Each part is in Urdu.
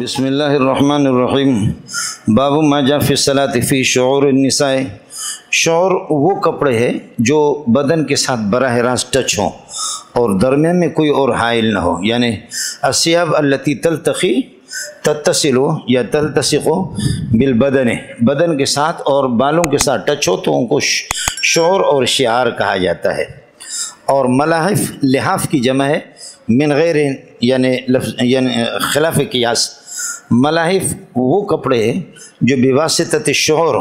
بسم اللہ الرحمن الرحیم باب ما جاء فی الصلاۃ فی شعور النساء۔ شعور وہ کپڑے ہیں جو بدن کے ساتھ براہ راست ٹچ ہوں اور درمیان میں کوئی اور حائل نہ ہو، یعنی الثیاب التی تلتقی تتصل یا تلتصق بالبدن، بدن کے ساتھ اور بالوں کے ساتھ ٹچ ہو تو ان کو شعور اور شعار کہا جاتا ہے۔ اور ملاحف لحاف کی جمع ہے من غیر یعنی خلاف قیاس۔ ملاحف وہ کپڑے ہیں جو بواسطۃ شعور،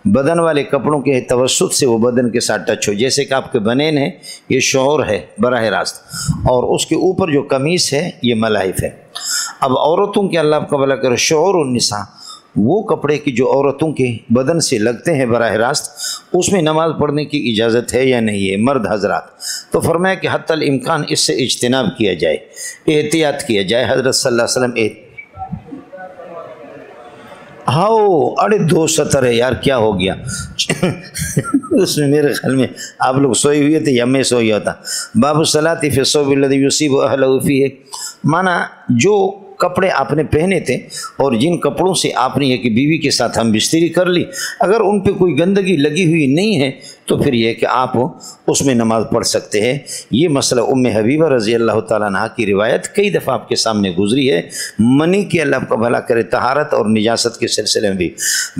بدن والے کپڑوں کے توسط سے وہ بدن کے ساتھ ٹچ ہو، جیسے کہ آپ کے بنین ہے یہ شعور ہے براہ راست، اور اس کے اوپر جو قمیص ہے یہ ملاحف ہے۔ اب عورتوں کے اللہ کا بھلا کرے شعور النساء، وہ کپڑے کی جو عورتوں کے بدن سے لگتے ہیں براہ راست، اس میں نماز پڑھنے کی اجازت ہے یا نہیں ہے مرد حضرات؟ تو فرمایا کہ حتی الامکان اس سے اجتناب کیا جائے، احتیاط کیا جائے۔ حضرت صلی اللہ علیہ وسلم اڑے 2 سطر ہے یار، کیا ہو گیا؟ اس میں میرے خیال میں آپ لوگ سوئے ہوئے تھے یا میں سوئی ہوتا۔ باب الصلاۃ فی الثوب الذی یصیب اہلہ فیہ، مانا جو کپڑے آپ نے پہنے تھے اور جن کپڑوں سے آپ نے یہ کہ بیوی کے ساتھ ہم بستری کر لی، اگر ان پہ کوئی گندگی لگی ہوئی نہیں ہے تو پھر یہ کہ آپ اس میں نماز پڑھ سکتے ہیں۔ یہ مسئلہ ام حبیبہ رضی اللہ تعالیٰ عنہ کی روایت کئی دفعہ آپ کے سامنے گزری ہے، منی کی اللہ کا بھلا کرے طہارت اور نجاست کے سلسلے میں بھی۔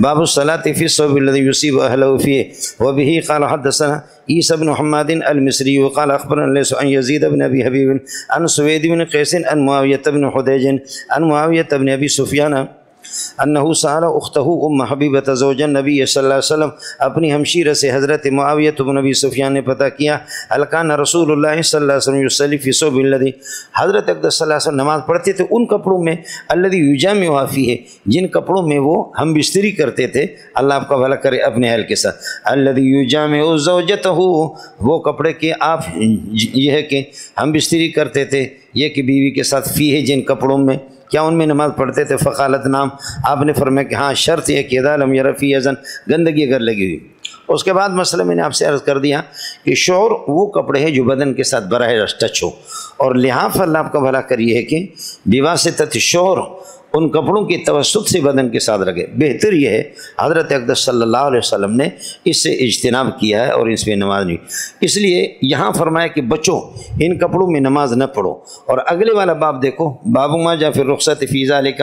باب الصلاۃ فی الثوب الذی یصیب اہلہ فیہ وبہ قال حدثنا عیسی بن حماد المصری قال اخبرنا لیث عن یزید بن ابی حبیب عن سوید بن قیس عن معاویہ بن حدیج عن معاویہ بن ابی سفیان انہو سأل اختہ ام حبیبۃ زوج النبی صلی اللہ علیہ وسلم، اپنی ہمشیرہ سے حضرت معاویہ بن ابی سفیان نے پتہ کیا هل کان رسول اللہ صلی اللہ علیہ وسلم یصلی فی ثوب الذی، حضرت اقدس صلی اللہ علیہ وسلم نماز پڑھتے تھے ان کپڑوں میں الذی یجامع فیہ، جن کپڑوں میں وہ ہم بستری کرتے تھے، اللہ آپ کا بھلا کرے اپنے اہل کے ساتھ، الذی یجامع زوجتہ، وہ کپڑے کے آپ یہ ہے کہ ہم بستری کرتے تھے یہ کہ بیوی کے ساتھ فیہ جن کپڑوں میں، کیا ان میں نماز پڑھتے تھے؟ فقالت نام، آپ نے فرمایا کہ ہاں، شرط یہ کہ اذا لم یر فی اذن، گندگی اگر لگی ہوئی۔ اس کے بعد مسئلہ میں نے آپ سے عرض کر دیا کہ شعور وہ کپڑے ہیں جو بدن کے ساتھ براہ راست ٹچ ہو، اور لحاف اللہ آپ کا بھلا کریے ہے کہ بواسطۃ شعور ان کپڑوں کے توسط سے بدن کے ساتھ لگے۔ بہتر یہ ہے حضرت اقدس صلی اللہ علیہ وسلم نے اس سے اجتناب کیا ہے اور اس میں نماز نہیں، اس لیے یہاں فرمایا کہ بچوں ان کپڑوں میں نماز نہ پڑھو۔ اور اگلے والا باب دیکھو، باب ما جاء فی الرخصۃ فی ذلک،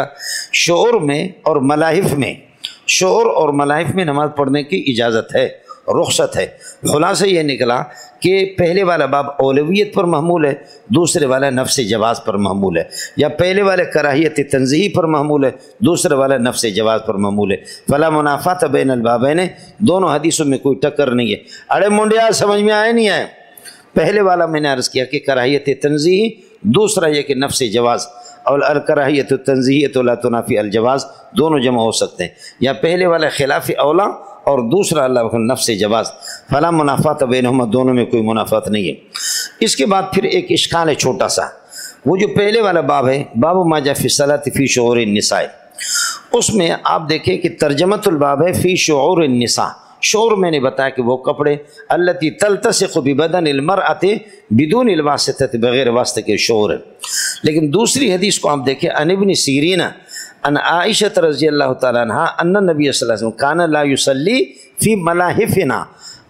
شعور میں اور ملاحف میں، شعور اور ملاحف میں نماز پڑھنے کی اجازت ہے، رخصت ہے۔ خلاصہ یہ نکلا کہ پہلے والا باب اولویت پر محمول ہے، دوسرے والا نفس جواز پر محمول ہے، یا پہلے والے کراہیت تنزیہی پر محمول ہے، دوسرے والا نفس جواز پر محمول ہے۔ فلا منافات بین البابین، دونوں حدیثوں میں کوئی ٹکر نہیں ہے۔ اڑے منڈیا سمجھ میں آئے نہیں آئے؟ پہلے والا میں نے عرض کیا کہ کراہیت تنزیہی، دوسرا یہ کہ نفس جواز، اور الکراہیت التنزیہیۃ لا تنافی الجواز، دونوں جمع ہو سکتے ہیں، یا پہلے والا خلاف اولا اور دوسرا اللہ کا نفس جواز، فلا منافات بینہما، دونوں میں کوئی منافات نہیں ہے۔ اس کے بعد پھر ایک اشکال ہے چھوٹا سا، وہ جو پہلے والا باب ہے باب ما جاء فی الصلاۃ فی شعور النساء، اس میں آپ دیکھیں کہ ترجمۃ الباب ہے فی شعور النساء۔ شعور میں نے بتایا کہ وہ کپڑے التی تلتصق ببدن المرأۃ بدون الواسطۃ، بغیر واسطے کے شعور ہے۔ لیکن دوسری حدیث کو آپ دیکھیں، عن ابن سیرین ان عائشہ رضی اللہ تعالیٰ عنہ ان نبی صلی اللہ علیہ وسلم کان لا یصلی فی ملاحفنا،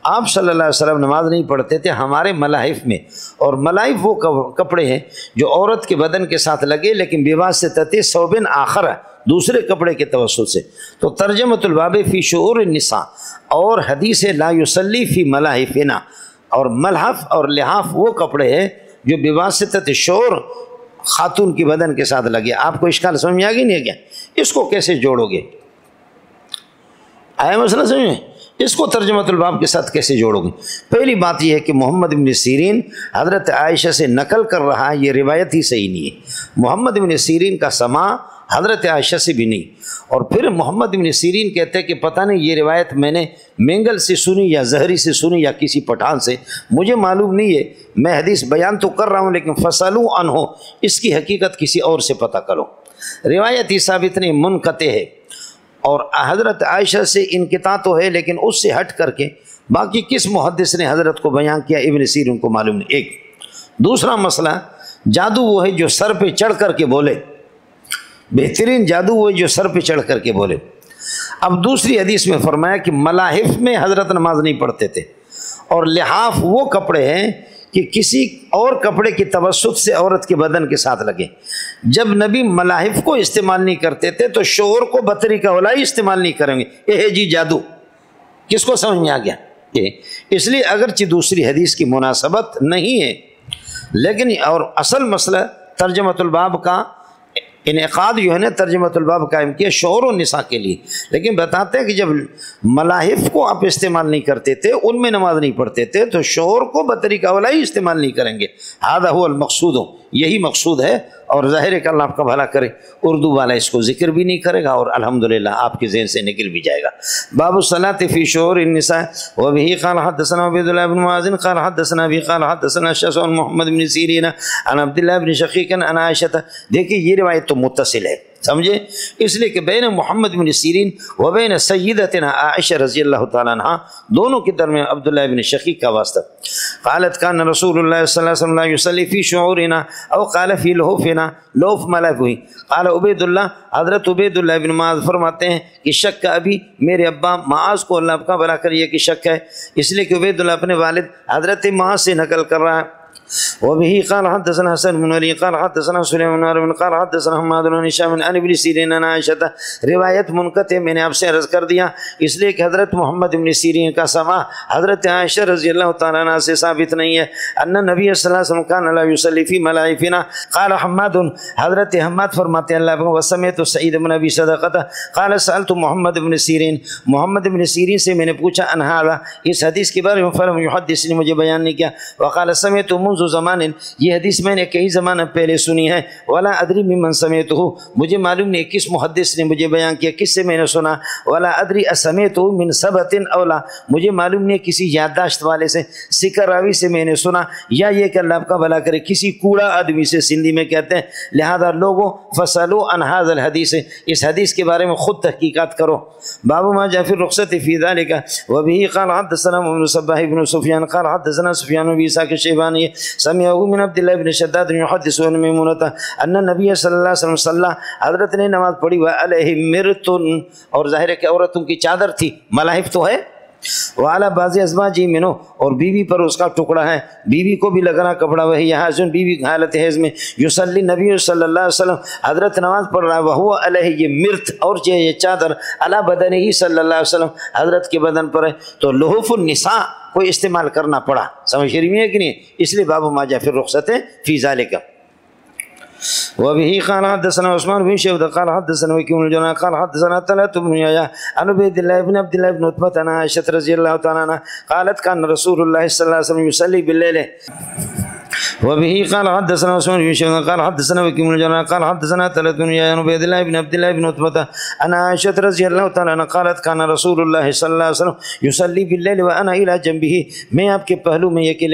آپ صلی اللہ علیہ وسلم نماز نہیں پڑھتے تھے ہمارے ملاحف میں، اور ملاحف وہ کپڑے ہیں جو عورت کے بدن کے ساتھ لگے لیکن بواسطۃ ثوب آخر، دوسرے کپڑے کے توسط سے۔ تو ترجمۃ الباب فی شعور النساء، اور حدیث لا یصلی فی ملاحفنا، اور ملحف اور لحاف وہ کپڑے ہیں جو بواسطۃ شعور خاتون کی بدن کے ساتھ لگے۔ آپ کو اشکال سمجھ میں آ گئی نہیں ہے کیا؟ اس کو کیسے جوڑو گے؟ آیا مسئلہ سمجھ میں؟ اس کو ترجمۃ الباب کے ساتھ کیسے جوڑو گے؟ پہلی بات یہ ہے کہ محمد بن سیرین حضرت عائشہ سے نقل کر رہا ہے، یہ روایت ہی صحیح نہیں ہے۔ محمد بن سیرین کا سماع حضرت عائشہ سے بھی نہیں، اور پھر محمد بن سیرین کہتے ہیں کہ پتہ نہیں یہ روایت میں نے مینگل سے سنی یا زہری سے سنی یا کسی پٹھان سے، مجھے معلوم نہیں ہے، میں حدیث بیان تو کر رہا ہوں لیکن فصلو عنہ، اس کی حقیقت کسی اور سے پتہ کرو۔ روایت ہی ثابت نہیں، منقطع ہے، اور حضرت عائشہ سے انقطاع تو ہے لیکن اس سے ہٹ کر کے باقی کس محدث نے حضرت کو بیان کیا ابن سیرین کو معلوم نہیں۔ ایک دوسرا مسئلہ، جادو وہ ہے جو سر پہ چڑھ کر کے بولے، بہترین جادو وہ جو سر پہ چڑھ کر کے بولے۔ اب دوسری حدیث میں فرمایا کہ ملاحف میں حضرت نماز نہیں پڑھتے تھے، اور لحاف وہ کپڑے ہیں کہ کسی اور کپڑے کی توسط سے عورت کے بدن کے ساتھ لگے۔ جب نبی ملاحف کو استعمال نہیں کرتے تھے تو شوہر کو بطری کا ولائی استعمال نہیں کریں گے۔ یہ جی جادو، کس کو سمجھ میں آ گیا؟ اس لیے اگرچہ دوسری حدیث کی مناسبت نہیں ہے، لیکن اور اصل مسئلہ ترجمۃ الباب کا انعقاد جو ہے نا، ترجمۃ الباب قائم کیا شوہر و نساء کے لیے، لیکن بتاتے ہیں کہ جب ملاحف کو آپ استعمال نہیں کرتے تھے، ان میں نماز نہیں پڑھتے تھے، تو شوہر کو بطریقہ ولائی استعمال نہیں کریں گے۔ ھذا هو المقصود، یہی مقصود ہے، اور ظاہر ہے کہ اللہ آپ کا بھلا کرے۔ اردو والا اس کو ذکر بھی نہیں کرے گا اور الحمدللہ آپ کے ذہن سے نکل بھی جائے گا۔ باب الصلاۃ فی شعور النساء وبه قال حدثنا عبید اللہ بن معاذ قال حدثنا ابی قال حدثنا شعث عن محمد بن سیرین عن عبد اللہ بن شقیق عن عائشہ۔ دیکھیے یہ روایت تو متصل ہے، سمجھے، اس لیے کہ بین محمد بن سیرین و بین سیدتنا عائشہ رضی اللہ تعالیٰ عنہ، دونوں کے درمیان عبداللہ بن شقیق کا واسطہ۔ قالت کان رسول اللہ صلی اللہ علیہ وسلم لا یصلی فی شعورنا او قال فی لحوفنا، لوف ملائک ہوئی۔ قال عبید اللہ، حضرت عبید اللہ بن معاذ فرماتے ہیں کہ شک کا ابھی، میرے ابا معاذ کو اللہ کا بھلا کریے کہ شک ہے، اس لیے کہ عبید اللہ اپنے والد حضرت معاذ سے نقل کر رہا ہے۔ وبه قال حدثنا حسن بن علي قال حدثنا سليمان بن حرب قال حدثنا حماد بن هشام عن ابن سیرین عن عائشہ۔ روایت منقطع میں نے آپ سے عرض کر دیا، اس لیے کہ حضرت محمد بن سیرین کا سما حضرت عائشہ رضی اللہ تعالیٰ عنہ سے ثابت نہیں ہے۔ ان نبی صلی اللہ علیہ وسلم کان لا یصلی فی ملاعفنا۔ قال حماد، حضرت حماد فرماتے ہیں اللہ وسمعت سعید بن ابی صدقہ قال سألت محمد بن سیرین، محمد بن سیرین سے میں نے پوچھا عن ھذا، اس حدیث کے بارے میں، فلم یحدث نے مجھے بیان نہیں کیا۔ وقال سمعت منذ زمان، یہ حدیث میں نے کئی زمانہ پہلے سنی ہے، ولا ادری ممن سمعتہ، مجھے معلوم نہیں کس محدث نے مجھے بیان کیا، کس سے میں نے سنا، ولا ادری اسمعتہ من ثبت اولا، مجھے معلوم نہیں کسی یادداشت والے سے، سکر راوی سے میں نے سنا، یا یہ کہ اللہ آپ کا بھلا کرے کسی کوڑا آدمی سے، سندھی میں کہتے ہیں۔ لہذا لوگوں فصلوا عن ھذا الحدیث، اس حدیث کے بارے میں خود تحقیقات کرو۔ باب ما جاء في الرخصة في ذلك وبه قال حدثنا ابن صباح بن سفيان قال حدثنا سفيان بن اسحاق الشيباني سمعه من عبد الله بن شداد يحدث عن میمونہ ان النبي صلی اللہ علیہ وسلم صلی، حضرت نے نماز پڑھی وعلیہ مرۃ، اور ظاہر ہے کہ عورتوں کی چادر تھی، ملاحف تو ہے، وعلی بعض ازواجہ منہ، اور بیوی پر اس کا ٹکڑا ہے، بیوی کو بھی لگنا کپڑا، وہی حاضن، بیوی حالت حیض میں، یصلی نبی صلی اللہ علیہ وسلم، حضرت نماز پڑھ رہا ہے، وہو علیہ، یہ مرت اور یہ چادر، علی بدنہ صلی اللہ علیہ وسلم، حضرت کے بدن پر ہے، تو لحوف النساء کو استعمال کرنا پڑا، سمجھ رہی ہے کہ نہیں؟ اس لیے باب ما جاء فی الرخصة فی ذلک۔ وبه قال حدثنا عثمان بن شيبة قال حدثنا وكيع بن الجراح قال حدثنا طلحة بن يحيى عن عبيد الله بن عبد الله بن عتبة عن عائشة رضي الله تعالى عنها قالت كان رسول الله صلى الله عليه وسلم يصلي بالليل۔ وبه قال حدثنا عثمان بن شيبة قال حدثنا وكيع بن الجراح قال حدثنا طلحة بن يحيى عن عبيد الله بن عبد الله بن عتبة عن عائشة رضي الله تعالى عنها قالت كان رسول الله صلى الله عليه وسلم يصلي بالليل وأنا إلى جنبه، میں آپ کے پہلو میں یہ کہ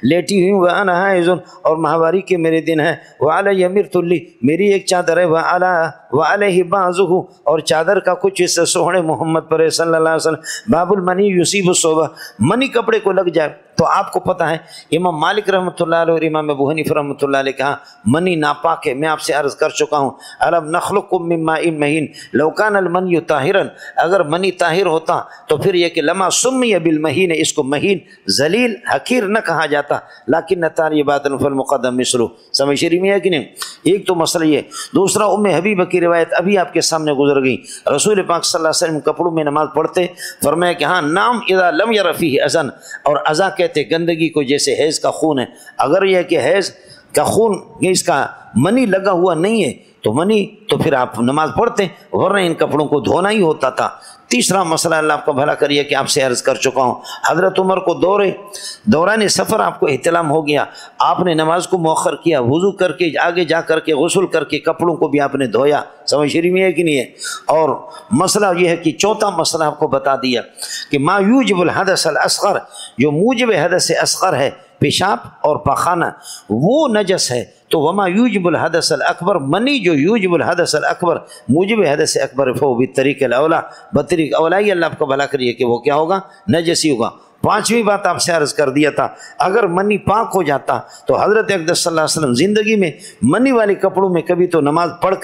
لیٹی ہوئی ہوں، وأنا حائض، اور ماہواری کے میرے دن ہے، وعلي مرۃ لی، میری ایک چادر ہے، وعلیہ بعضہ، اور چادر کا کچھ حصہ سوہنے محمد پر صلی اللہ علیہ وسلم۔ باب المنی یصیب الصوبہ، منی کپڑے کو لگ جائے تو آپ کو پتہ ہے امام مالک رحمۃ اللہ علیہ اور امام ابو حنیفہ رحمۃ اللہ علیہ کہا منی ناپاک ہے، میں آپ سے عرض کر چکا ہوں، الم نخلقکم من ماء مہین لو کان المنی طاہرا، اگر منی طاہر ہوتا تو پھر یہ کہ لما سمی بالمہین، اس کو مہین ذلیل حقیر نہ کہا جاتا، لیکن طیبات فالمقدم مثلہ، سمجھ شریف میں ہے کہ نہیں؟ ایک تو مسئلہ یہ، دوسرا ام حبیبہ کی روایت ابھی آپ کے سامنے گزر گئی، رسول پاک صلی اللہ علیہ وسلم کپڑوں میں نماز پڑھتے، فرمایا کہ ہاں نام اذا لم یر فیہ اذن، اور اذا کہتے گندگی کو جیسے حیض کا خون ہے، اگر یہ کہ حیض کا خون اس کا منی لگا ہوا نہیں ہے تو منی تو پھر آپ نماز پڑھتے، ورنہ ان کپڑوں کو دھونا ہی ہوتا تھا۔ تیسرا مسئلہ اللہ آپ کا بھلا کریے کہ آپ سے عرض کر چکا ہوں، حضرت عمر کو دوران سفر آپ کو احتلام ہو گیا، آپ نے نماز کو مؤخر کیا، وضو کر کے آگے جا کر کے غسل کر کے کپڑوں کو بھی آپ نے دھویا، سمجھ شریف میں ہے کہ نہیں ہے؟ اور مسئلہ یہ ہے کہ چوتھا مسئلہ آپ کو بتا دیا کہ ما یوجب الحدث الاصغر، جو موجب حدث اصغر ہے، پیشاب اور پاخانہ، وہ نجس ہے، تو وما یوجب الحدث الاکبر، منی جو یوجب الحدث الاکبر موجب حدث اکبر، فهو بالطریق الاولا، بطریق اولا ہی اللہ آپ کو بھلا کریے کہ وہ کیا ہوگا؟ نجسی ہوگا۔ پانچویں بات آپ سے عرض کر دیا تھا، اگر منی پاک ہو جاتا تو حضرت اقدس صلی اللہ علیہ وسلم زندگی میں منی والے کپڑوں میں کبھی تو نماز پڑھ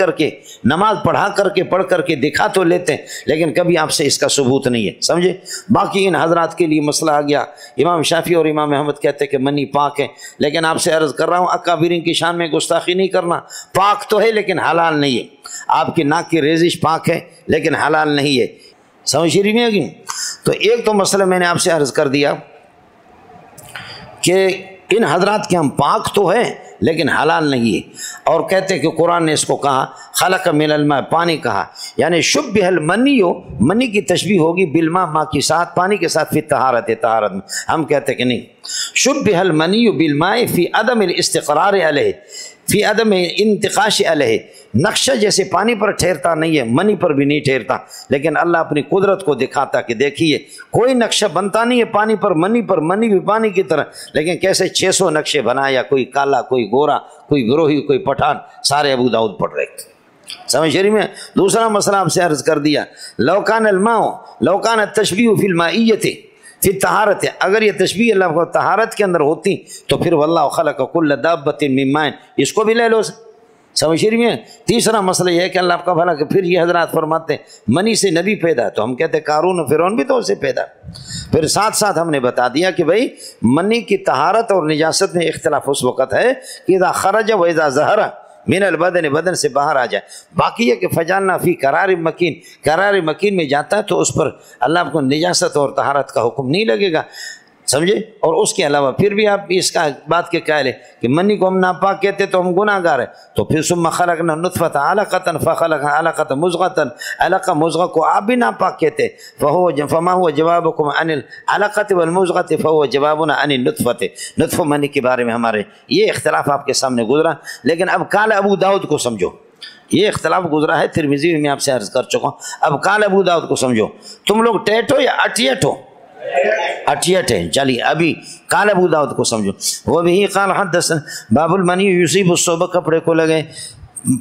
کر کے دکھا تو لیتے ہیں، لیکن کبھی آپ سے اس کا ثبوت نہیں ہے، سمجھے۔ باقی ان حضرات کے لیے مسئلہ آ گیا، امام شافعی اور امام احمد کہتے ہیں کہ منی پاک ہے، لیکن آپ سے عرض کر رہا ہوں اکابرین کی شان میں گستاخی نہیں کرنا، پاک تو ہے لیکن حلال نہیں ہے۔ آپ کی ناک کی ریزش پاک ہے لیکن حلال نہیں ہے، سمجھ شریف میں آگی۔ تو ایک تو مسئلہ میں نے آپ سے عرض کر دیا کہ ان حضرات کے ہم پاک تو ہیں لیکن حلال نہیں ہے، اور کہتے ہیں کہ قرآن نے اس کو کہا خلق من الماء، پانی کہا، یعنی شبہ المنی ہو، منی کی تشبیہ ہوگی بالماء، ماء کے ساتھ، پانی کے ساتھ، فی طہارت میں۔ ہم کہتے ہیں کہ نہیں، شبہ المنی بالماء فی عدم الاستقرار علیہ، فی عدم انتقاش علیہ، نقشہ جیسے پانی پر ٹھہرتا نہیں ہے منی پر بھی نہیں ٹھہرتا، لیکن اللہ اپنی قدرت کو دکھاتا کہ دیکھیے کوئی نقشہ بنتا نہیں ہے پانی پر، منی بھی پانی کی طرح، لیکن کیسے 600 نقشے بنایا، کوئی کالا، کوئی گورا، کوئی گروہی، کوئی پٹھان، سارے ابو داؤد پڑھ رہے، سمجھ شریف میں۔ دوسرا مسئلہ آپ سے عرض کر دیا، لو کان الماء، لو کان التشبیہ فی المائیۃ فی طہارت، اگر یہ تشبیہ اللہ کو طہارت کے اندر ہوتی تو پھر واللہ خلق کل دابۃ من ماء، اس کو بھی لے لو، سمجھ رہی ہیں۔ تیسرا مسئلہ یہ ہے کہ اللہ آپ کا بھلا کہ پھر یہ حضرات فرماتے ہیں منی سے نبی پیدا، تو ہم کہتے ہیں قارون و فرعون بھی تو اسے پیدا۔ پھر ساتھ ساتھ ہم نے بتا دیا کہ بھائی منی کی طہارت اور نجاست میں اختلاف اس وقت ہے کہ اذا خرج و اذا ظہر من البدن، بدن سے باہر آ جائے۔ باقی یہ کہ فجعلنا فی قرار مکین، قرار مکین میں جاتا ہے تو اس پر اللہ آپ کو نجاست اور طہارت کا حکم نہیں لگے گا، سمجھے۔ اور اس کے علاوہ پھر بھی آپ اس کا بات کے قائل ہے کہ منی کو ہم ناپاک کہتے تو ہم گناہ گار ہیں، تو پھر ثم خلقنا نطفۃ علقۃ فخلقنا علقۃ مضغۃ، علقہ مضغہ کو آپ بھی ناپاک کہتے، فما هو جوابکم عن العلقۃ والمضغۃ فهو جوابنا عن النطفۃ، نطفہ منی کے بارے میں ہمارے یہ اختلاف آپ کے سامنے گزرا، لیکن اب قال ابو داؤد کو سمجھو، یہ اختلاف گزرا ہے ترمذی میں آپ سے عرض کر چکا ہوں، اب قال ابو داؤد کو سمجھو۔ تم لوگ ٹیٹ ہو یا اٹیٹ ہو؟ اٹیٹ ہے، چلیے ابھی قال ابو داؤد کو سمجھو۔ وہ بھی قال حدثنا باب المنی یصیب الصوب، کپڑے کو لگے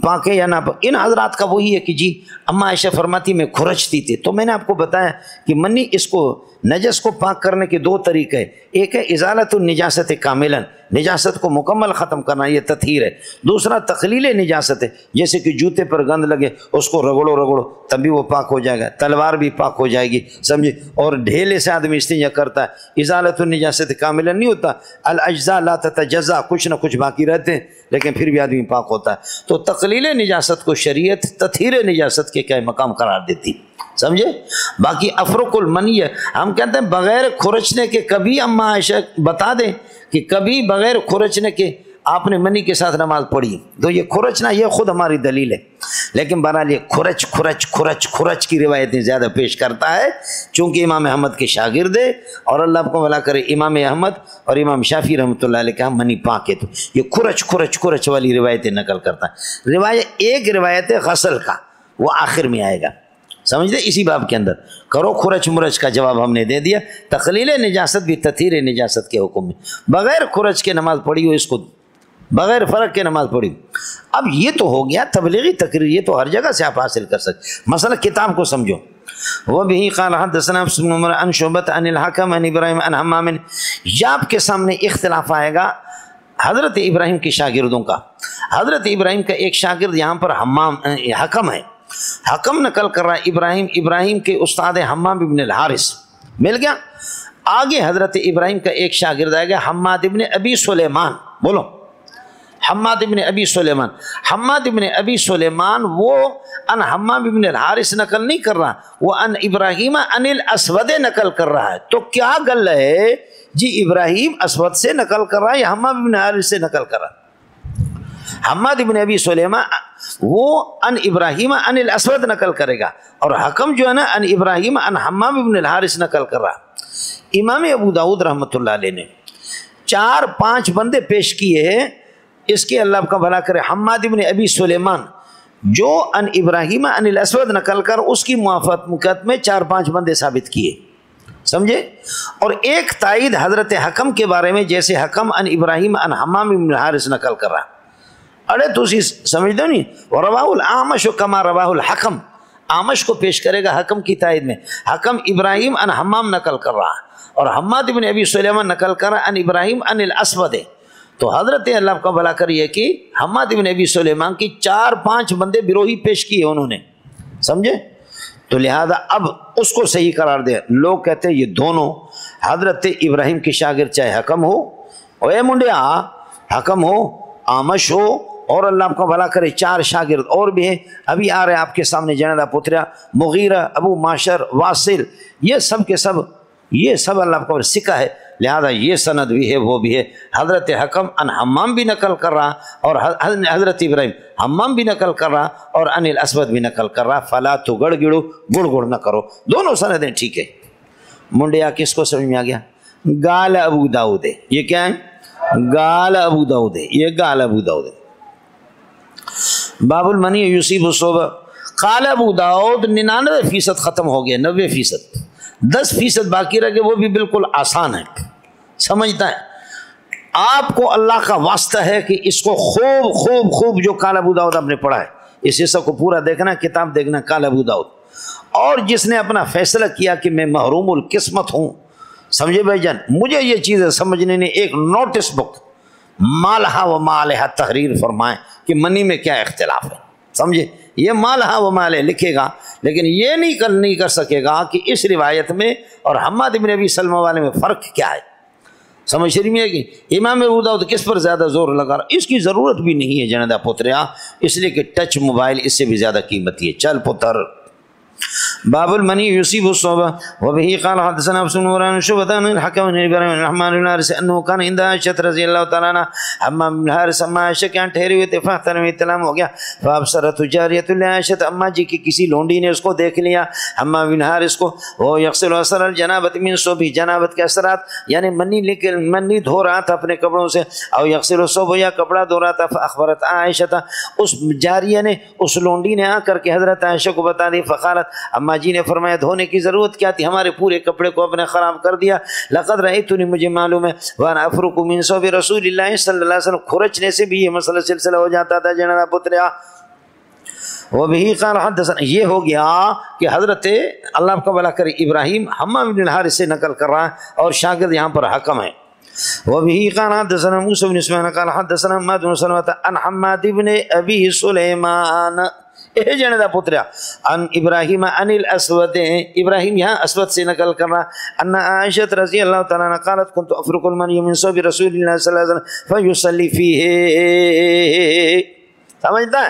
پاک ہے یا نہ پاک۔ ان حضرات کا وہی ہے کہ جی اما عائشہ فرماتی میں کھرچتی تھی، تو میں نے آپ کو بتایا کہ منی اس کو نجس کو پاک کرنے کے دو طریقے، ایک ہے ازالت النجاست کاملا، نجاست کو مکمل ختم کرنا، یہ تطہیر ہے۔ دوسرا تخلیل نجاست ہے، جیسے کہ جوتے پر گند لگے اس کو رگڑو تب بھی وہ پاک ہو جائے گا، تلوار بھی پاک ہو جائے گی، سمجھے۔ اور ڈھیلے سے آدمی استنجا کرتا ہے، ازالت النجاست کاملا نہیں ہوتا، الاجزاء لا تتجزا، کچھ نہ کچھ باقی رہتے ہیں لیکن پھر بھی آدمی پاک ہوتا ہے۔ تو تقلیل نجاست کو شریعت تطہیر نجاست کے کیا مقام قرار دیتی، سمجھے۔ باقی افرق المنی، ہم کہتے ہیں بغیر کھرچنے کے، کبھی اما عائشہ بتا دیں کہ کبھی بغیر کھرچنے کے آپ نے منی کے ساتھ نماز پڑھی، تو یہ کھرچنا یہ خود ہماری دلیل ہے، لیکن بہرحال یہ کھرچ کی روایتیں زیادہ پیش کرتا ہے، چونکہ امام احمد کے شاگرد ہے، اور اللہ آپ کو بھلا کرے امام احمد اور امام شافعی رحمۃ اللہ علیہ کا منی پاک ہے، تو یہ کھرچ والی روایتیں نقل کرتا ہے۔ ایک روایت ہے غسل کا، وہ آخر میں آئے گا، سمجھ دے، اسی باب کے اندر کرو کھرچ مرچ کا جواب ہم نے دے دیا۔ تخلیل نجاست بھی تطہیر نجاست کے حکم میں، بغیر کھرچ کے نماز پڑھی ہو، اس کو بغیر فرق کے نماز پڑھی۔ اب یہ تو ہو گیا تبلیغی تقریر، یہ تو ہر جگہ سے آپ حاصل کر سکتے، مثلا کتاب کو سمجھو۔ وبه قال حدثنا ابن عمر عن شعبۃ عن الحكم عن ابراہیم عن حمام، یا آپ کے سامنے اختلاف آئے گا حضرت ابراہیم کے شاگردوں کا۔ حضرت ابراہیم کا ایک شاگرد یہاں پر حکم ہے، حکم نقل کر رہا ہے ابراہیم کے استاد حمام ابن الحارث، مل گیا۔ آگے حضرت ابراہیم کا ایک شاگرد آئے گا حماد ابن ابی سلیمان، بولو حماد ابن ابی سلیمان۔ حماد ابن ابی سلیمان وہ ان حمام ابن الحارث نقل نہیں کر رہا، وہ ان ابراہیم ان الاسود نقل کر رہا ہے۔ تو کیا گل ہے جی، ابراہیم اسود سے نقل کر رہا ہے یا حمام ابن الحارث سے نقل کر رہا ہے؟ حماد ابن ابی سلیمان وہ ان ابراہیم ان الاسود نقل کرے گا، اور حکم جو ہے نا ان ابراہیم ان حمام ابن الحارث نقل کر رہا۔ امام ابو داؤد رحمۃ اللہ علیہ نے 4-5 بندے پیش کیے ہیں اس کے، اللہ کا بھلا کرے، حماد ابن ابی سلیمان جو ان ابراہیم ان الاسود نقل کر اس کی موافقت میں 4-5 بندے ثابت کیے، سمجھے۔ اور ایک تائید حضرت حکم کے بارے میں، جیسے حکم ان ابراہیم ان حمام ابن الحارث نقل کر رہا، ارے تو اسی سمجھ دو نہیں۔ وَرَوَاهُ الْأَعْمَشُ كَمَا رَوَاهُ الْحَكَمُ، آمش کو پیش کرے گا حکم کی تائید میں. حکم ابراہیم ان حمام نقل کر رہا ہے اور حماد بن ابی سلیمان نقل کر رہا ان ابراہیم ان الاسود. تو حضرت اللہ کا بھلا کریے کہ حماد بن ابی سلیمان کی 4-5 بندے بروہی پیش کیے انہوں نے, سمجھے. تو لہذا اب اس کو صحیح قرار دے. لوگ کہتے ہیں یہ دونوں حضرت ابراہیم کی شاگرد, چاہے حکم ہو اے منڈیا, حکم ہو, آمش ہو, اور اللہ آپ کا بھلا کرے 4 شاگرد اور بھی ہیں. ابھی آ رہے ہیں آپ کے سامنے جنیدہ پترا, مغیرہ, ابو معشر, واصل, یہ سب کے سب یہ سب اللہ آپ کا سکہ ہے. لہذا یہ سند بھی ہے وہ بھی ہے. حضرت حکم ان حمام بھی نقل کر رہا اور حضرت ابراہیم حمام بھی نقل کر رہا اور ان الاسود بھی نقل کر رہا. فلا تو گڑ گڑو گڑ گڑ نہ کرو, دونوں سندیں ٹھیک ہے. منڈیا کس کو سمجھ میں آ گیا؟ گال ابو داؤد ہے. یہ کیا ہے؟ گال ابو داؤد ہے. یہ گال ابو داؤد ہے. باب المنی یصیب الصبح. قال ابو داؤد 99% ختم ہو گیا, 90%. 10% باقی رہ گئے, وہ بھی بالکل آسان ہے, سمجھتا ہے. آپ کو اللہ کا واسطہ ہے کہ اس کو خوب خوب خوب جو قال ابو داؤد آپ نے پڑھا ہے اس حصہ کو پورا دیکھنا, کتاب دیکھنا قال ابو داؤد. اور جس نے اپنا فیصلہ کیا کہ میں محروم القسمت ہوں, سمجھے بھائی جان, مجھے یہ چیزیں سمجھنے نے ایک نوٹس بک مالہا و مالہا تحریر فرمائیں کہ منی میں کیا اختلاف ہے, سمجھے. یہ مالہا و مالہ لکھے گا لیکن یہ نہیں کر سکے گا کہ اس روایت میں اور حماد بن ابی سلمہ والے میں فرق کیا ہے. سمجھ شریف میں ہے کہ امام ابو داؤد کس پر زیادہ زور لگا رہا. اس کی ضرورت بھی نہیں ہے جنیدہ پتریا, اس لیے کہ ٹچ موبائل اس سے بھی زیادہ قیمتی ہے. چل پتر. باب المنی یصیب الصبح وبه قال حدثنا ابن نوران شعبة عن الحكم بن ابراهيم الرحمن بن الحارث انه كان عند عائشة رضي الله تعالى عنها حمام بن الحارث اما عائشہ کے ٹھہرے ہوئے تھے. فاحترم اطلاع ہو گیا. فابصرت جاریۃ لعائشہ, اما جی کی کسی لونڈی نے اس کو دیکھ لیا حمام بن الحارث کو. وہ یغسل اثر الجنابۃ من صبح, جنابت کے اثرات یعنی منی دھو رہا تھا اپنے کپڑوں سے. او یغسل الصبح, یا کپڑا دھو رہا تھا. فاخبرت عائشہ, اس جاریہ نے اس لونڈی نے آ کر کے حضرت عائشہ کو بتا دی. فقالت, اما جی نے فرمایا دھونے کی ضرورت کیا تھی, ہمارے پورے کپڑے کو اپنے خراب کر دیا. لقد رأیتنی, مجھے معلوم ہے, وانا افرق من ثوب رسول اللہ صلی اللہ علیہ وسلم, کھرچنے سے بھی یہ مسئلہ سلسلہ ہو جاتا تھا جناب پتریا. وبه قال حدثنا, یہ ہو گیا کہ حضرت اللہ کا بھلا کرے ابراہیم حمام بن الحارث سے نقل کر رہا ہے اور شاگرد یہاں پر حکم ہے. وبه قال حدثنا موسى بن اسماعيل قال حدثنا محمد بن سلمة عن حماد بن ابي سليمان اے جنیدہ پتریا ان ابراہیم ان الاسود, ابراہیم یہاں اسود سے نقل کر رہا. ان عائشہ رضی اللہ تعالیٰ عنہ قالت كنت افرق المنی من ثوب رسول اللہ صلی اللہ علیہ وسلم فیصلی فیہ. سمجھتا ہے.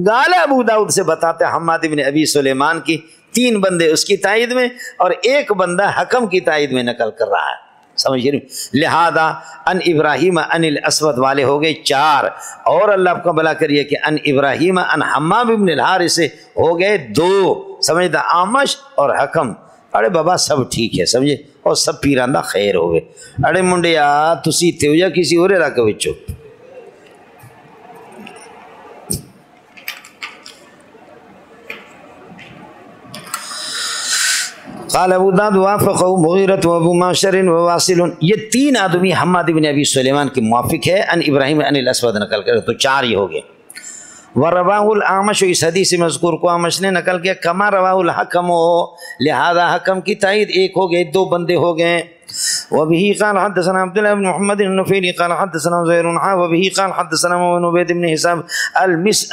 قال ابو داؤد سے بتاتے حماد بن ابی سلیمان کی 3 بندے اس کی تائید میں اور 1 بندہ حکم کی تائید میں نقل کر رہا ہے, سمجھ رہی. لہذا ان ابراہیم ان الاسود والے ہو گئے 4, اور اللہ آپ کا بھلا کریے کہ ان ابراہیم ان حمام بن الحارث سے ہو گئے 2, سمجھتا. آمش اور حکم. اڑے بابا سب ٹھیک ہے, سمجھے, اور سب پیراندہ خیر ہوئے. اڑے منڈیا تسی تے ہو یا کسی اور علاقے وچوں. قال ابو داؤد وافقه مغیرۃ و ابو معشر و واصل, یہ 3 آدمی حماد بن ابی سلیمان کے موافق ہے. ان ابراہیم ان الاسود نقل کرے تو 4 ہی ہو گئے. ورواہ الاعمش, اس حدیث مذکور کو اعمش نے نقل کیا. کما رواہ الحکم, لہذا حکم کی تائید 1 ہو گئے, 2 بندے ہو گئے. وبه قال حدثنا عبد الله بن محمد النفيلي قال حدثنا زهير وبه قال حدثنا عبيد بن حساب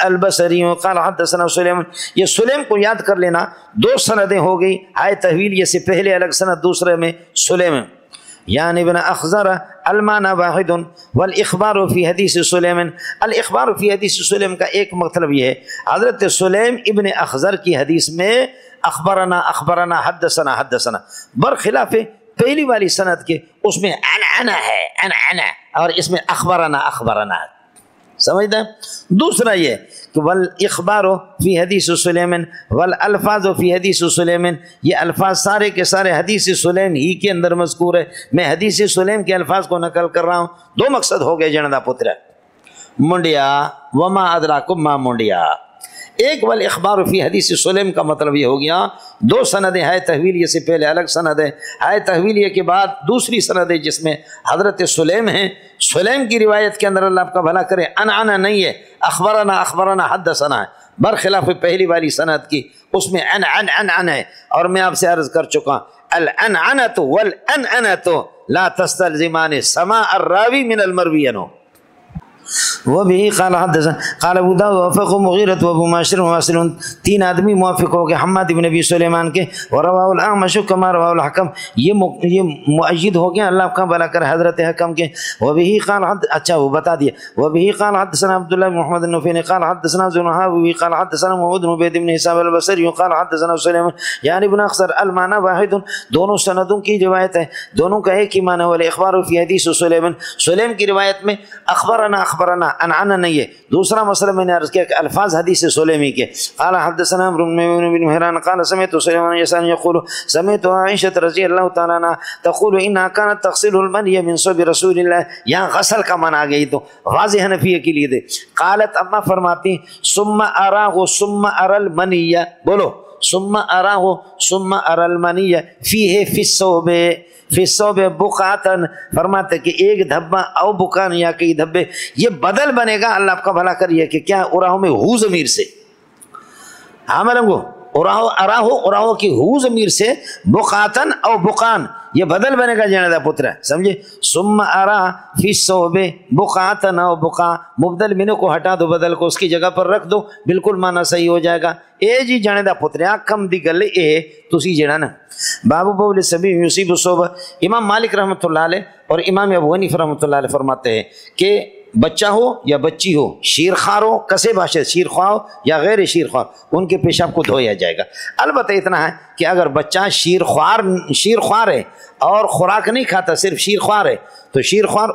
البصري قال حدثنا سليم. یہ سلیم کو یاد کر لینا, 2 سندیں ہو گئی. ہائے تحویل یہ سے پہلے الگ سند, دوسرے میں سلیم. یعنی ابن اخزر المعنى واحد والاخبار في حدیث سلیم. الاخبار في حدیث سلیم کا ایک مطلب یہ ہے حضرت سلیم ابن اخزر کی حدیث میں اخبرنا اخبرنا حدثنا حدثنا, برخلاف پہلی والی سند کے اس میں انا ہے انا, اور اس میں اخبرنا اخبرنا, سمجھتا. دوسرا یہ کہ والاخبار فی حدیث سلیم والالفاظ فی حدیث سلیم, یہ الفاظ سارے کے سارے حدیث سلیم ہی کے اندر مذکور ہے. میں حدیث سلیم کے الفاظ کو نقل کر رہا ہوں. 2 مقصد ہو گئے جنیدہ پترا. منڈیا وما ادراکم ما منڈیا. ایک والاخبار فی حدیث سلیم کا مطلب یہ ہو گیا 2 سندیں ہے تحویل یہ سے پہلے الگ سند ہے تحویل یہ کے بعد دوسری سند ہے جس میں حضرت سلیم ہیں. سلیم کی روایت کے اندر اللہ آپ کا بھلا کرے انا نہیں ہے, اخبرنا اخبرنا حدثنا ہے. برخلاف پہلی والی سند کی، اس میں ان ہے، اور میں آپ سے عرض کر چکا العنعنۃ والانعنۃ لا تستلزمان سماع الراوی من المروی عنہ۔ وبه قال حدثنا قال ابو داود وافقه مغیرۃ وابو معشر وواصل، تین آدمی موافق ہو گئے حماد بن ابی سلیمان کے، ورواه الاعمش كما رواه الحكم، یہ مؤید ہو گیا اللہ کا بھلا کر حضرت حکم کے۔ وبه قال اچھا وہ بتا دیا، وبه قال حدثنا عبد الله بن محمد النفيلي قال حدثنا زنهاوي قال حدثنا محمود بن عبيد بن حساب البصري قال حدثنا سليمان يعني ابن اخسر، المعنى واحد، دونوں سندوں کی روایت ہے، دونوں کا ایک ہی معنی، والاخبار فی حدیث سليمان، سلیم کی روایت میں اخبرنا انعنا نہیں ہے۔ دوسرا مسئلہ میں نے عرض کیا کہ الفاظ حدیث سلیمی کے، قال حدثنا عمرو بن مهران قال سمعت سليمان يسأل يقول سمعت عائشة رضی اللہ تعالیٰ عنہ تقول انها كانت تغسل المني من صوب رسول اللہ، یہاں غسل کا معنی آ گئی تو واضح حنفیہ کے لیے دے۔ قالت اما فرماتی ثم اراه ثم ارى المني، بولو ثم اراه ثم ارى المني فيه في الصوب، فی الصوب بقعتن، فرماتے کہ ایک دھبا او بکان یا کئی دھبے، یہ بدل بنے گا، اللہ آپ کا بھلا کریے کہ کیا اراہو میں ہو ضمیر سے، ہاں ملنگو اراہو کی ہو ضمیر سے بقعتن او بقان، یہ بدل بنے گا جانے دا پتر ہے، سمجھے؟ ثم ارا فی الصوب بقعتن او بقا، مبدل منو کو ہٹا دو، بدل کو اس کی جگہ پر رکھ دو، بالکل معنی صحیح ہو جائے گا۔ اے جی جانے دا پتر ہے کم دی گل اے تسی جڑا نا بابو بول سبی یصیب الصوب، امام مالک رحمۃ اللہ علیہ اور امام ابو حنیفہ رحمۃ اللہ علیہ فرماتے ہیں کہ بچہ ہو یا بچی ہو، شیرخوار ہو، کسے باشد شیرخوار ہو یا غیر شیرخوار، ان کے پیشاب کو دھویا جائے گا۔ البتہ اتنا ہے کہ اگر بچہ شیرخوار ہے اور خوراک نہیں کھاتا، صرف شیرخوار ہے، تو شیرخوار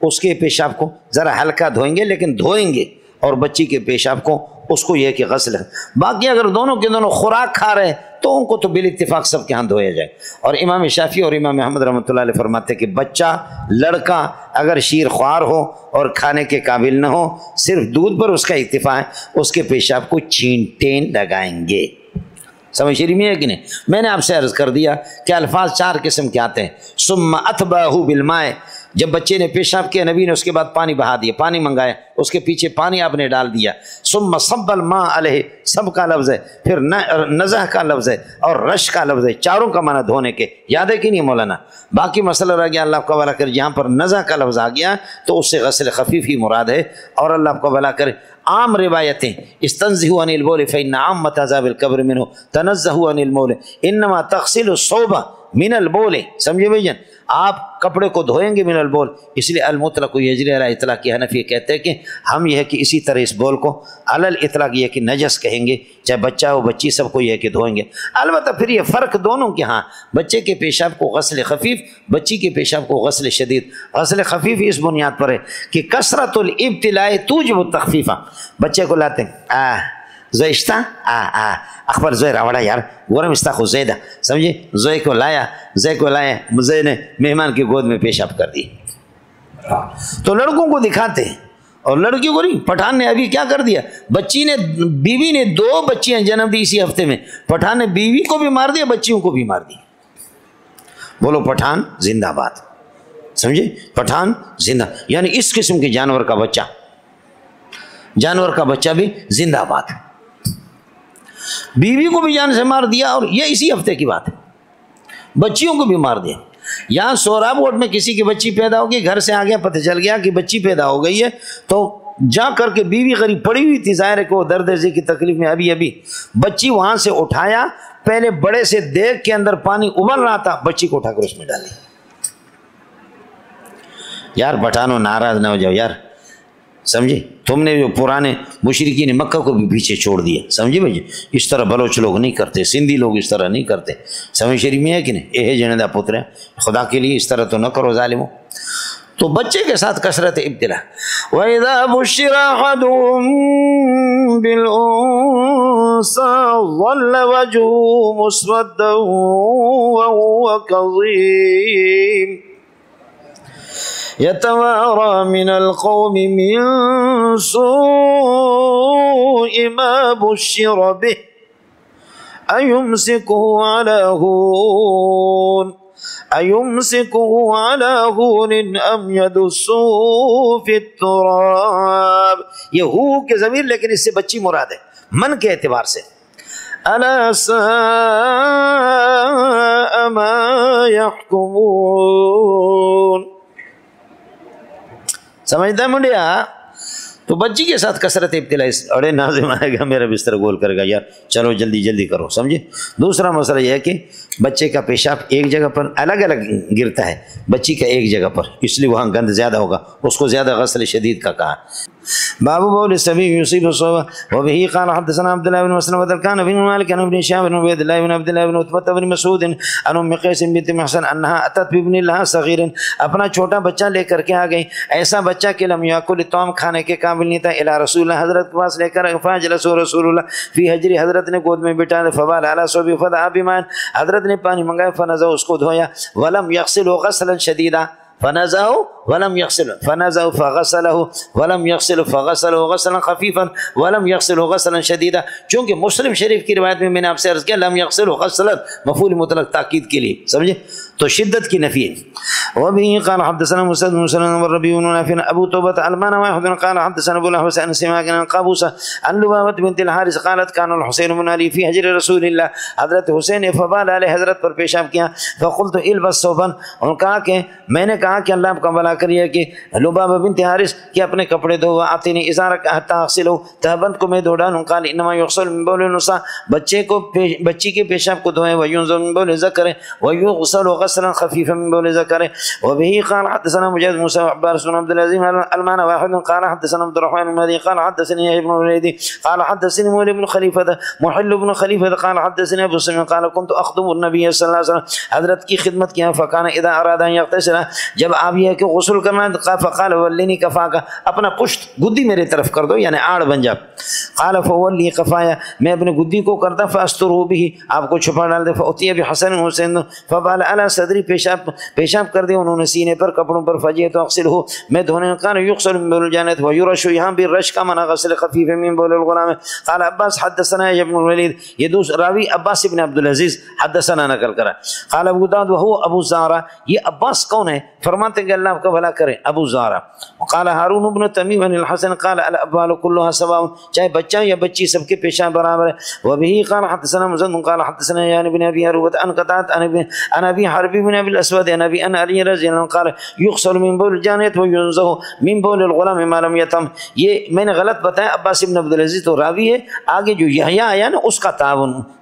اس کے پیشاب کو ذرا ہلکا دھوئیں گے، لیکن دھوئیں گے، اور بچی کے پیشاب کو اس کو یہ کہ غسل ہے۔ باقی اگر دونوں کے دونوں خوراک کھا رہے تو ان کو تو بالاتفاق سب کے ہاں دھویا جائے۔ اور امام شافعی اور امام احمد رحمۃ اللہ علیہ فرماتے ہیں کہ بچہ لڑکا اگر شیر خوار ہو اور کھانے کے قابل نہ ہو، صرف دودھ پر اس کا اکتفا ہے، اس کے پیشاب کو چھینٹیں لگائیں گے۔ سمجھ شریف میں ہے کہ نہیں؟ میں نے آپ سے عرض کر دیا کہ الفاظ چار قسم کے آتے ہیں۔ ثم اتبعہ بالماء، جب بچے نے پیشاب کیا نبی نے اس کے بعد پانی بہا دیا، پانی منگایا، اس کے پیچھے پانی آپ نے ڈال دیا۔ ثم صب الماء علیہ، سب کا لفظ ہے، پھر نزح کا لفظ ہے اور رش کا لفظ ہے، چاروں کا معنی دھونے کے، یاد ہے کہ نہیں مولانا؟ باقی مسئلہ رہ گیا اللہ کا بھلا کرے، جہاں پر نزح کا لفظ آ گیا تو اس سے غسل خفیف ہی مراد ہے۔ اور اللہ آپ کو بھلا کرے، عام روایتیں استنزہوا عن البول فإن عامة عذاب القبر منه، تنزہوا عن المول انما تغسل الصوب من البول، سمجھے بھائی جان؟ آپ کپڑے کو دھوئیں گے من البول، اس لیے المطلق یجری علی اطلاق کی حنفی کہتے ہیں کہ ہم یہ ہے کہ اسی طرح اس بول کو علی الاطلاق یہ کہ نجس کہیں گے، چاہے بچہ ہو بچی سب کو یہ کہ دھوئیں گے۔ البتہ پھر یہ فرق دونوں کے ہاں، بچے کے پیشاب کو غسل خفیف، بچی کے پیشاب کو غسل شدید۔ غسل خفیف اس بنیاد پر ہے کہ کثرت الابتلاء توجب التخفیف، بچے کو لاتے ہیں زوی اشتا اخبر زوی راوڑا یار گورم استا خود زیدہ، سمجھے؟ زوی کو لایا زوی نے مہمان کی گود میں پیشاب کر دی، تو لڑکوں کو دکھاتے ہیں اور لڑکی کو نہیں۔ پٹھان نے ابھی کیا کر دیا، بیوی نے 2 بچیاں جنم دی اسی ہفتے میں، پٹھان نے بیوی کو بھی مار دیا بچیوں کو بھی مار دیا۔ بولو پٹھان زندہ باد، سمجھے؟ پٹھان زندہ، یعنی اس قسم کے جانور کا بچہ بھی زندہ باد، بیوی کو بھی جان سے مار دیا، اور یہ اسی ہفتے کی بات ہے، بچیوں کو بھی مار دیا۔ یہاں سوراب ووٹ میں کسی کی بچی پیدا ہوگی، گھر سے آ گیا پتہ چل گیا کہ بچی پیدا ہو گئی ہے، تو جا کر کے بیوی غریب پڑی ہوئی تھی، ظاہر ہے کہ وہ درد ذی کی تکلیف میں ابھی بچی وہاں سے اٹھایا، پہلے بڑے سے دیگ کے اندر پانی ابل رہا تھا، بچی کو اٹھا کر اس میں ڈالی۔ یار پٹھانوں ناراض نہ ہو جاؤ یار، سمجھے؟ تم نے جو پرانے مشرکین مکہ کو بھی پیچھے چھوڑ دیا، سمجھے بھائی؟ اس طرح بلوچ لوگ نہیں کرتے، سندھی لوگ اس طرح نہیں کرتے، سمجھ شریف میں ہے کہ نہیں؟ اے جنے دا پتر ہے، خدا کے لیے اس طرح تو نہ کرو ظالموں۔ تو بچے کے ساتھ کثرت ابتلا۔ وَإِذَا بُشِّرَ أَحَدُهُم بِالْأُنثَىٰ ظَلَّ وَجْهُهُ مُسْوَدًّا وَهُوَ كَظِيمٌ يتوارى من القوم من سوء ما بشر به أيمسكه على هون ایمسکہ علی ہون ام یدسہ فی التراب، یہ ہو کے ضمیر لیکن اس سے بچی مراد ہے من کے اعتبار سے. الا ساء ما یحکمون، سمجھتا ہے منڈیا؟ تو بچی کے ساتھ کثرت ابتلا، اڑے ناظم آئے گا میرا بستر گول کرے گا، یار چلو جلدی جلدی کرو، سمجھے. دوسرا مسئلہ یہ ہے کہ بچے کا پیشاب ایک جگہ پر الگ الگ گرتا ہے، بچی کا ایک جگہ پر، اس لیے وہاں گند زیادہ ہوگا، اس کو زیادہ غسل شدید کا کہا. باب بول الصبي يصيب الصبا وبه قال حدثنا عبد الله بن مسلم وذكر بن مالك عن ابن شهاب بن عبد الله بن عبد الله بن عتبة بن مسعود عن ام قيس بنت محصن انها اتت بابن لها صغير، اپنا چھوٹا بچہ لے کر کے آ گئی، ایسا بچہ کہ لم ياكل الطعام، کھانے کے قابل نہیں تھا، الى رسول اللہ، حضرت کے پاس لے کر فاجلس رسول اللہ فی حجری، حضرت نے گود میں بٹھا دیا، فبال على صبي فدعا بماء، حضرت نے پانی منگایا، فنزع، اس کو دھویا، ولم يغسل غسلا شديدا، فنزعه ولم يغسله، فنزعه فغسله ولم يغسله، فغسله غسلا خفيفا ولم يغسله غسلا شديدا، چونکہ مسلم شریف کی روایت میں نے آپ سے عرض کیا لم يغسله غسلا مفعول مطلق تاکید کے لیے، سمجھے تو شدت کی نفی ہے. وبه قال حدثنا مسدد بن مسلم والربيع بن نافع ابو توبة المان واحد قال حدثنا ابو الاحوص عن سماك عن قابوسة عن لبابة بنت الحارث قالت كان الحسين بن علي في حجر رسول الله، حضرت حسین نے فبال علیہ، حضرت پر پیشاب کیا، فقلت البس ثوبا، اور کہا کہ میں نے کہا کہ اللہ آپ کا بھلا کریے کہ لبابہ بنت حارث کہ اپنے کپڑے دھو، آتینی ازارک حتی اغسلہ، تہبند کو میں دھو ڈالوں، قال انما یغسل من بول النساء، بچی کے پیشاب کو دھوئیں، وینزل من بول ذکر ویغسل غسلا خفیفا من بول ذکر. وبه قال حدثنا مجاهد موسى وعباس بن عبد العزيز المان واحد قال حدثنا عبد الرحمن بن مهدي قال حدثني ابن الوليد قال حدثني مولى بن خليفة محل بن خليفة قال حدثني ابو سلمة قال كنت اخدم النبي صلی اللہ علیہ وسلم، حضرت کی خدمت کیا، فكان اذا اراد ان يغتسل، جب آپ یہ کہ غسل کرنا، فقال ولني كفاك، اپنا پشت گدی میرے طرف کر دو، یعنی آڑ بن جا. قال فولي قفايا، میں اپنے گدی کو کرتا، فاستره به، آپ کو چھپا ڈال دے، فاتي بحسن حسین، فبال على صدری، پیشاب کر دیا انہوں نے سینے پر، کپڑوں پر، فجئت اغسله، میں دھونے، قال يغسل من بول الجانب ويرش، یہاں بھی رش کا معنی غسل خفیف من بول الغلام. قال عباس حدثنا ابن الولید، یہ دوسرا راوی عباس ابن عبد العزیز حدثنا نقل کرا. قال ابو داود وهو ابو زارع، یہ عباس کون ہے؟ فرماتے ہیں کہ اللہ آپ کا بھلا کرے، ابو زارع. قال هارون بن تمیم عن الحسن قال الابوال كلها سواء، چاہے بچہ یا بچی سب کے پیشاب برابر ہے. وبه قال حدثنا مسدد قال حدثنا يعني بن ابي هروة عن قتادة عن ابي حرب بن ابي الاسود عن ابي ان علي رضي الله عنه قال يغسل من بول الجانية وينزه من بول الغلام ما لم يتم. یہ میں نے غلط بتایا، عباس بن عبد العزیز تو راوی ہے، آگے جو یحییٰ آیا نا اس کا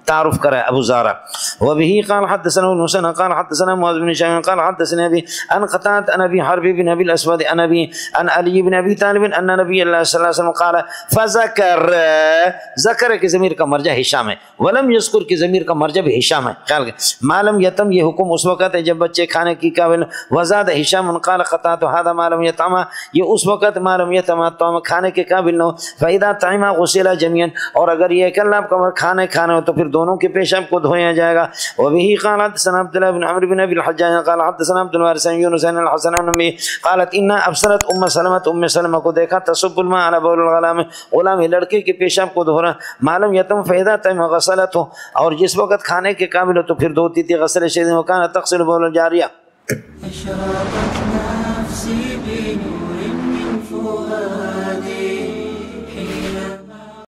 تعارف کرا ہے ابو زارع. وبه قال حدثنا ابن حسين قال حدثنا معاذ بن هشام قال حدثنا ابي عن قتادة عن ابي حرب بن ابي الاسود عن ابي عن علي بن ابي طالب ان نبي الله صلى الله عليه وسلم قال فذكر، ذکر کی ضمیر کا مرجع ہشام ہے، ولم یذکر کی ضمیر کا مرجع بھی ہشام ہے. خیال ما لم یتم، یہ حکم اس وقت ہے جب بچے کھانے کی قابل. وزاد ہشام قال قتادة هذا ما لم يطعم، یہ اس وقت ما لم يطعم طعام کھانے کے قابل نہ ہو. فاذا طعم غسل جميعا، اور اگر یہ کہ اللہ کا کھانے ہو تو پھر دونوں کے پیشاب کو دھویا جائے گا. وبه قال حدثنا عبد الله بن عمرو بن ابي الحجاج قال حدثنا عبد الوارث بن يونس عن الحسن بن امي قالت ان ابصرت ام سلمة کو دیکھا تصب الماء على بول الغلام، غلام لڑکے کے پیشاب کو دھونا، معلوم یتم فاذا طعم غسلته، اور جس وقت کھانے کے قابل ہو تو پھر دھوتی تھی غسل شدید، وكان تغسل بول الجاریہ.